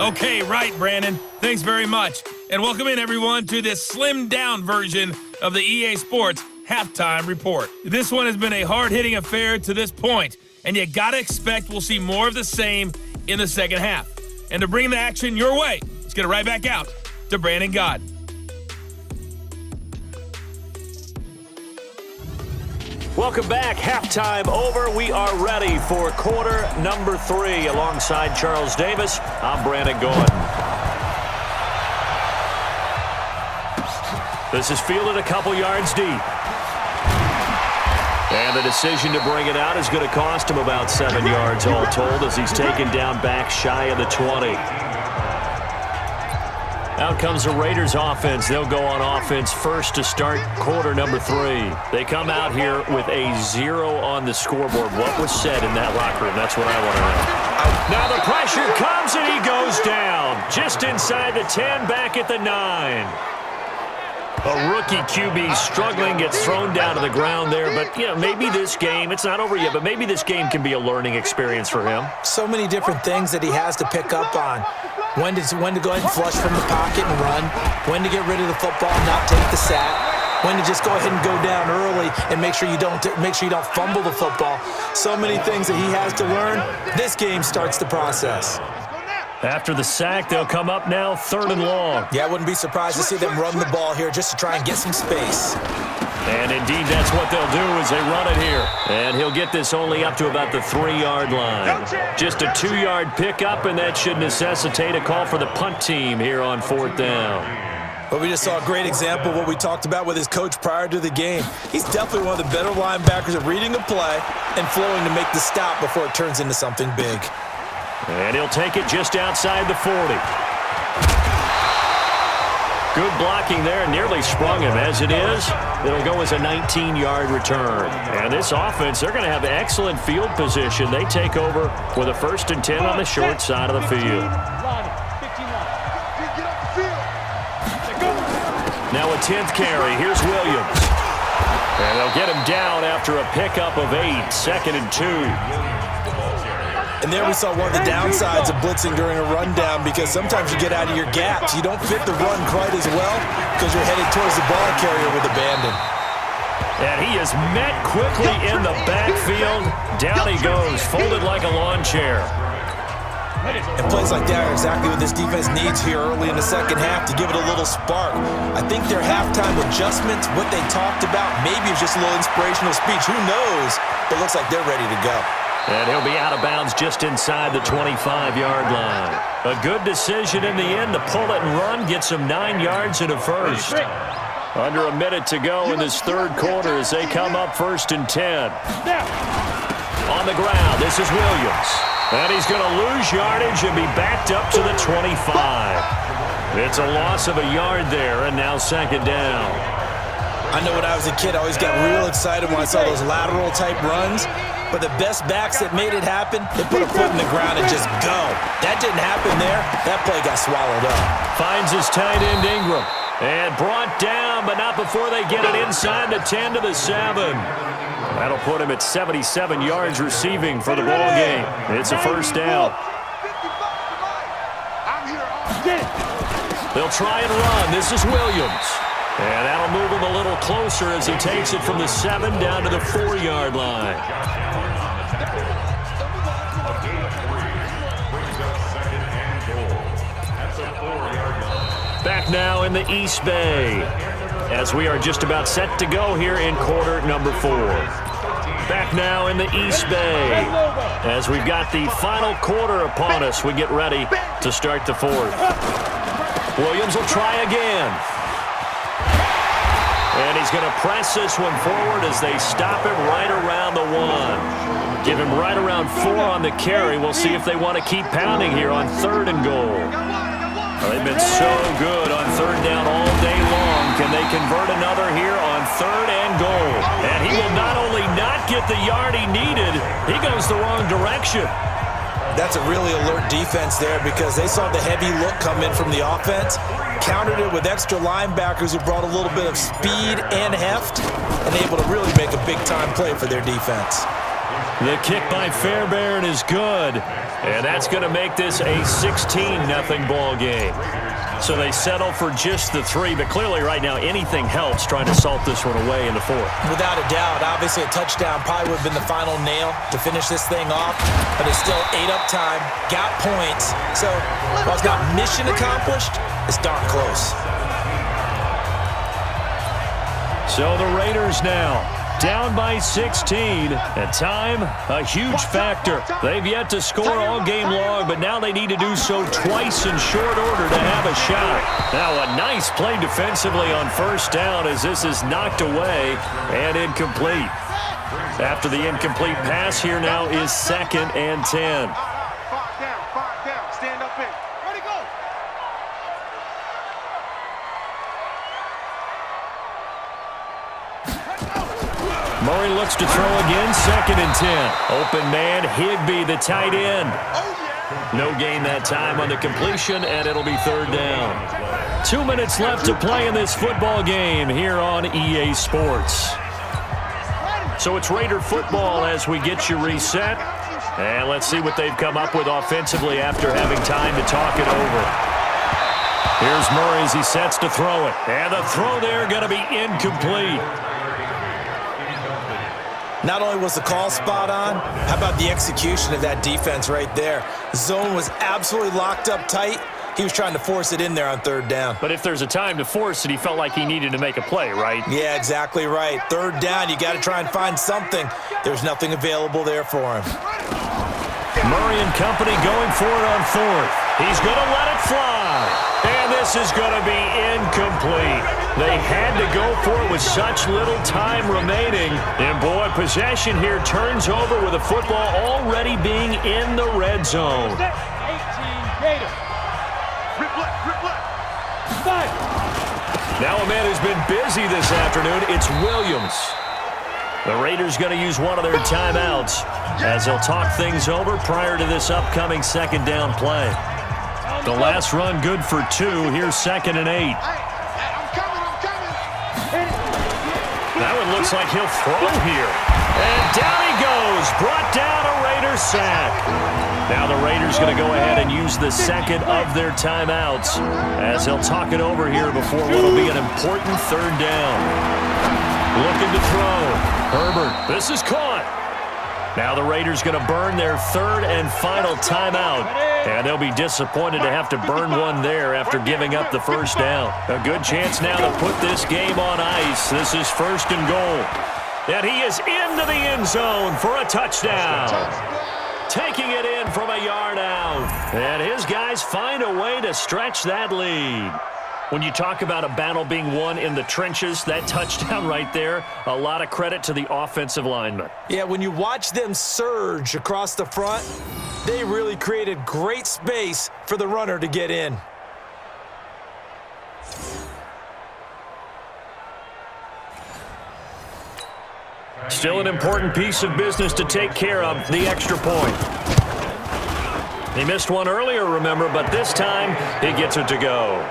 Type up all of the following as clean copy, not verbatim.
Okay, right, Brandon. Thanks very much. And welcome in, everyone, to this slimmed-down version of the EA Sports Halftime Report. This one has been a hard-hitting affair to this point, and you gotta expect we'll see more of the same in the second half. And to bring the action your way, let's get it right back out to Brandon God. Welcome back. Halftime over. We are ready for quarter number 3. Alongside Charles Davis, I'm Brandon Gordon. This is fielded a couple yards deep. And the decision to bring it out is going to cost him about 7 yards all told as he's taken down back shy of the 20. Out comes the Raiders offense. They'll go on offense first to start quarter number 3. They come out here with a 0 on the scoreboard. What was said in that locker room? That's what I want to know. Now the pressure comes and he goes down. Just inside the 10, back at the 9. A rookie QB struggling, gets thrown down to the ground there. But, you know, maybe this game, it's not over yet, but maybe this game can be a learning experience for him. So many different things that he has to pick up on. When to go ahead and flush from the pocket and run. When to get rid of the football and not take the sack. When to just go ahead and go down early and make sure you don't fumble the football. So many things that he has to learn. This game starts the process. After the sack, they'll come up now 3rd and long. Yeah, I wouldn't be surprised to see them run the ball here just to try and get some space. And indeed, that's what they'll do as they run it here. And he'll get this only up to about the 3-yard line. Just a 2-yard pickup, and that should necessitate a call for the punt team here on 4th down. Well, we just saw a great example of what we talked about with his coach prior to the game. He's definitely one of the better linebackers at reading a play and flowing to make the stop before it turns into something big. And he'll take it just outside the 40. Good blocking there, nearly sprung him. As it is, it'll go as a 19-yard return. And this offense, they're going to have excellent field position. They take over with a 1st and 10 on the short side of the field. Now a 10th carry. Here's Williams. And they'll get him down after a pickup of 8, 2nd and 2. And there we saw one of the downsides of blitzing during a rundown because sometimes you get out of your gaps. You don't fit the run quite as well because you're headed towards the ball carrier with abandon. And he is met quickly in the backfield. Down he goes, folded like a lawn chair. And plays like that are exactly what this defense needs here early in the second half to give it a little spark. I think their halftime adjustments, what they talked about, maybe it's just a little inspirational speech. Who knows? But it looks like they're ready to go. And he'll be out of bounds just inside the 25-yard line. A good decision in the end to pull it and run, gets him 9 yards and a first. Under a minute to go in this 3rd quarter as they come up 1st and 10. On the ground, this is Williams. And he's going to lose yardage and be backed up to the 25. It's a loss of a yard there, and now 2nd down. I know when I was a kid, I always got real excited when I saw those lateral-type runs. But the best backs that made it happen, they put a foot in the ground and just go. That didn't happen there. That play got swallowed up. Finds his tight end Ingram. And brought down, but not before they get it inside the 10 to the 7. That'll put him at 77 yards receiving for the ball game. It's a 1st down. They'll try and run. This is Williams. And that'll move him a little closer as he takes it from the 7 down to the 4-yard line. Back now in the East Bay as we are just about set to go here in quarter number 4. Back now in the East Bay as we've got the final quarter upon us. We get ready to start the 4th. Williams will try again. And he's going to press this one forward as they stop him right around the 1. Give him right around 4 on the carry. We'll see if they want to keep pounding here on 3rd and goal. Well, they've been so good on 3rd down all day long. Can they convert another here on 3rd and goal? And he will not only not get the yard he needed, he goes the wrong direction. That's a really alert defense there because they saw the heavy look come in from the offense, countered it with extra linebackers who brought a little bit of speed and heft, and able to really make a big-time play for their defense. The kick by Fairbairn is good. And that's going to make this a 16-0 ball game. So they settle for just the 3, but clearly right now anything helps trying to salt this one away in the 4th. Without a doubt, obviously a touchdown probably would have been the final nail to finish this thing off, but it's still 8 up time, got points. So while it's not mission accomplished, it's darn close. So the Raiders now down by 16, and time, a huge factor. They've yet to score all game long, but now they need to do so twice in short order to have a shot. Now a nice play defensively on first down as this is knocked away and incomplete. After the incomplete pass, here now is 2nd and 10. Stand up in. Ready, go. Murray looks to throw again, 2nd and 10. Open man, Higbee, the tight end. No gain that time on the completion, and it'll be 3rd down. 2 minutes left to play in this football game here on EA Sports. So it's Raider football as we get you reset. And let's see what they've come up with offensively after having time to talk it over. Here's Murray as he sets to throw it. And the throw there going to be incomplete. Not only was the call spot on, how about the execution of that defense right there? Zone was absolutely locked up tight. He was trying to force it in there on 3rd down. But if there's a time to force it, he felt like he needed to make a play, right? Yeah, exactly right. 3rd down, you got to try and find something. There's nothing available there for him. Murray and company going for it on 4th. He's going to let it fly. And this is going to be incomplete. They had to go for it with such little time remaining. And boy, possession here turns over with the football already being in the red zone. 18 Raiders. Rip left. Now a man who's been busy this afternoon, it's Williams. The Raiders going to use one of their timeouts as they'll talk things over prior to this upcoming 2nd down play. The last run good for 2. Here's 2nd and 8. I'm coming. That one looks like he'll throw here. And down he goes. Brought down a Raiders sack. Now the Raiders going to go ahead and use the 2nd of their timeouts as they'll talk it over here before what will be an important 3rd down. Looking to throw. Herbert. This is caught. Now the Raiders going to burn their 3rd and final timeout. And they'll be disappointed to have to burn one there after giving up the 1st down. A good chance now to put this game on ice. This is 1st and goal. And he is into the end zone for a touchdown. Taking it in from a yard out. And his guys find a way to stretch that lead. When you talk about a battle being won in the trenches, that touchdown right there, a lot of credit to the offensive linemen. Yeah, when you watch them surge across the front, they really created great space for the runner to get in. Still an important piece of business to take care of, the extra point. He missed one earlier, remember, but this time he gets it to go.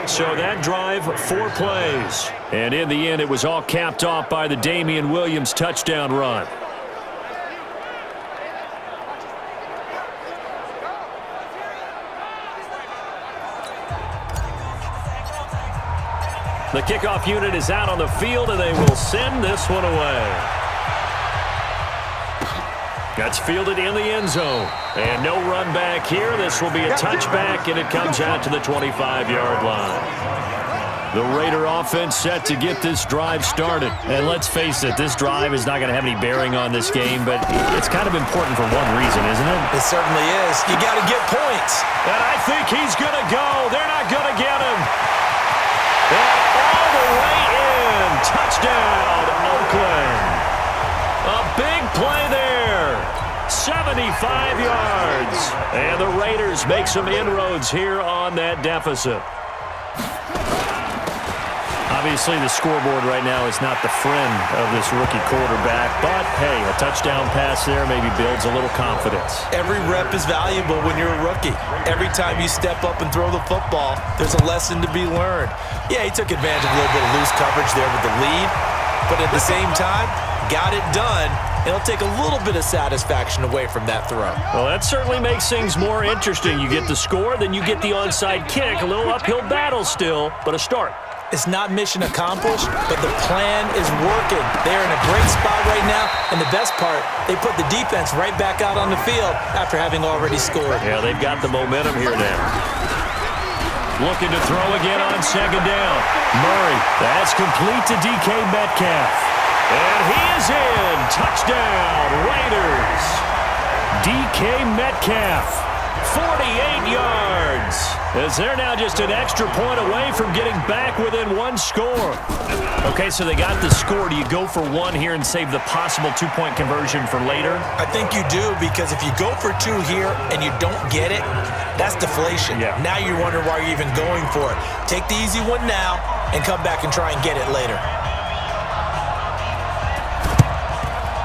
So that drive, 4 plays. And in the end, it was all capped off by the Damian Williams touchdown run. The kickoff unit is out on the field, and they will send this one away. That's fielded in the end zone. And no run back here. This will be a touchback, and it comes out to the 25-yard line. The Raider offense set to get this drive started. And let's face it, this drive is not going to have any bearing on this game, but it's kind of important for one reason, isn't it? It certainly is. You got to get points. And I think he's going to go. They're not going to get him. And all the way in. Touchdown, Oakland. A big play there. 75 yards. And the Raiders make some inroads here on that deficit. Obviously, the scoreboard right now is not the friend of this rookie quarterback, but, hey, a touchdown pass there maybe builds a little confidence. Every rep is valuable when you're a rookie. Every time you step up and throw the football, there's a lesson to be learned. Yeah, he took advantage of a little bit of loose coverage there with the lead, but at the same time, got it done It'll take a little bit of satisfaction away from that throw. Well, that certainly makes things more interesting. You get the score, then you get the onside kick. A little uphill battle still, but a start. It's not mission accomplished, but the plan is working. They're in a great spot right now, and the best part, they put the defense right back out on the field after having already scored. Yeah, they've got the momentum here now. Looking to throw again on second down. Murray, that's complete to DK Metcalf. And he is in. Touchdown, Raiders. DK Metcalf, 48 yards. As they're now just an extra point away from getting back within one score. Okay, so they got the score. Do you go for one here and save the possible two-point conversion for later? I think you do, because if you go for two here and you don't get it, that's deflation. Yeah. Now you're wondering why you're even going for it. Take the easy one now and come back and try and get it later.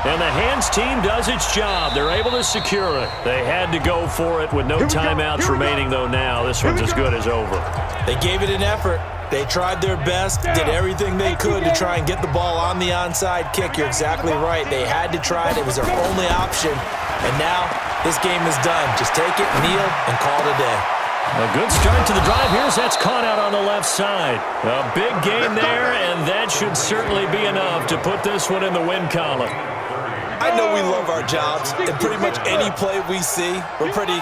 And the hands team does its job. They're able to secure it. They had to go for it with no timeouts remaining, though, now. This one's as good as over. They gave it an effort. They tried their best, did everything they could to try and get the ball on the onside kick. You're exactly right. They had to try it. It was their only option. And now this game is done. Just take it, kneel, and call it a day. A good start to the drive here as that's caught out on the left side. A big game there, and that should certainly be enough to put this one in the win column. I know we love our jobs, and pretty much any play we see, we're pretty,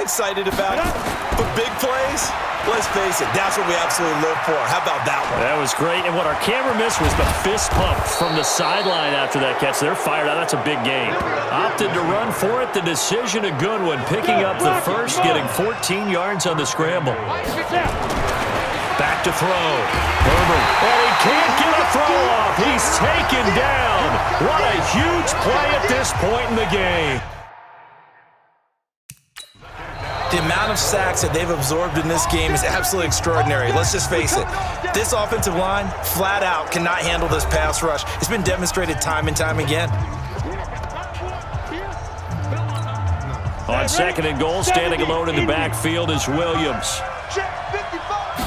excited about it. But big plays, let's face it, that's what we absolutely live for. How about that one? That was great, and what our camera missed was the fist pump from the sideline after that catch. They're fired out. That's a big game. Opted to run for it. The decision a good one, picking up the first, getting 14 yards on the scramble. Back to throw. Herbert. And he can't get a throw off. He's taken down. What a huge play at this point in the game. The amount of sacks that they've absorbed in this game is absolutely extraordinary. Let's just face it. This offensive line, flat out, cannot handle this pass rush. It's been demonstrated time and time again. On second and goal, standing alone in the backfield is Williams.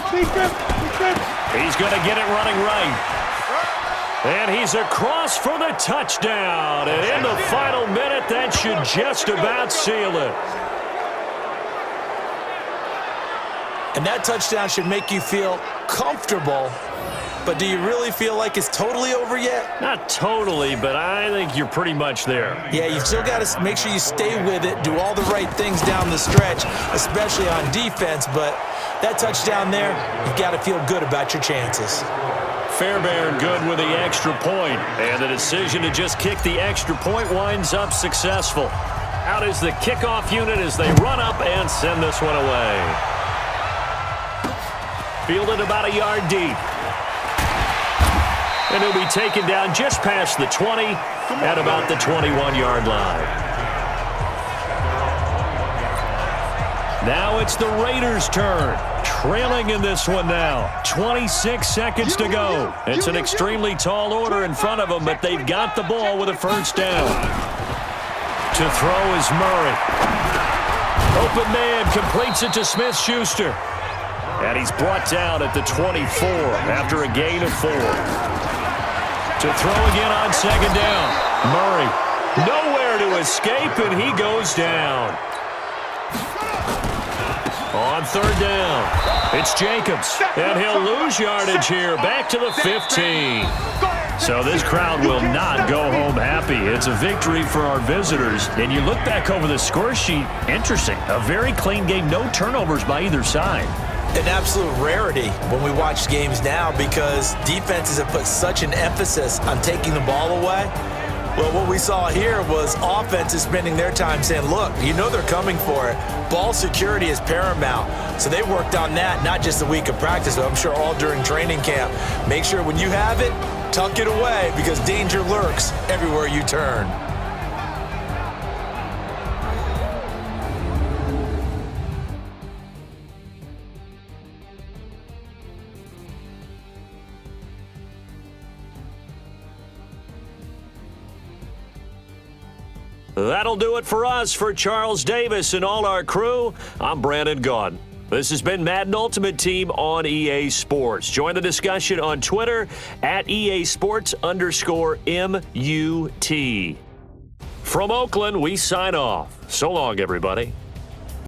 He's going to get it running right. And he's across for the touchdown. And in the final minute, that should just about seal it. And that touchdown should make you feel comfortable. But do you really feel like it's totally over yet? Not totally, but I think you're pretty much there. Yeah, you've still got to make sure you stay with it, do all the right things down the stretch, especially on defense. But that touchdown there, you've got to feel good about your chances. Fairbairn good with the extra point, and the decision to just kick the extra point winds up successful. Out is the kickoff unit as they run up and send this one away. Fielded about a yard deep. And he'll be taken down just past the 20 at about the 21-yard line. Now it's the Raiders' turn. Trailing in this one now. 26 seconds to go. It's an extremely tall order in front of them, but they've got the ball with a first down. To throw is Murray. Open man completes it to Smith-Schuster. And he's brought down at the 24 after a gain of 4. To throw again on second down. Murray nowhere to escape, and he goes down. On third down, it's Jacobs, and he'll lose yardage here, back to the 15. So this crowd will not go home happy. It's a victory for our visitors. And you look back over the score sheet, interesting. A very clean game, no turnovers by either side. An absolute rarity when we watch games now because defenses have put such an emphasis on taking the ball away. Well, what we saw here was offenses spending their time saying, look, they're coming for it. Ball security is paramount. So they worked on that, not just a week of practice, but I'm sure all during training camp. Make sure when you have it, tuck it away because danger lurks everywhere you turn. That'll do it for us. For Charles Davis and all our crew, I'm Brandon Gaudin. This has been Madden Ultimate Team on EA Sports. Join the discussion on Twitter at EA Sports_MUT. From Oakland, we sign off. So long, everybody.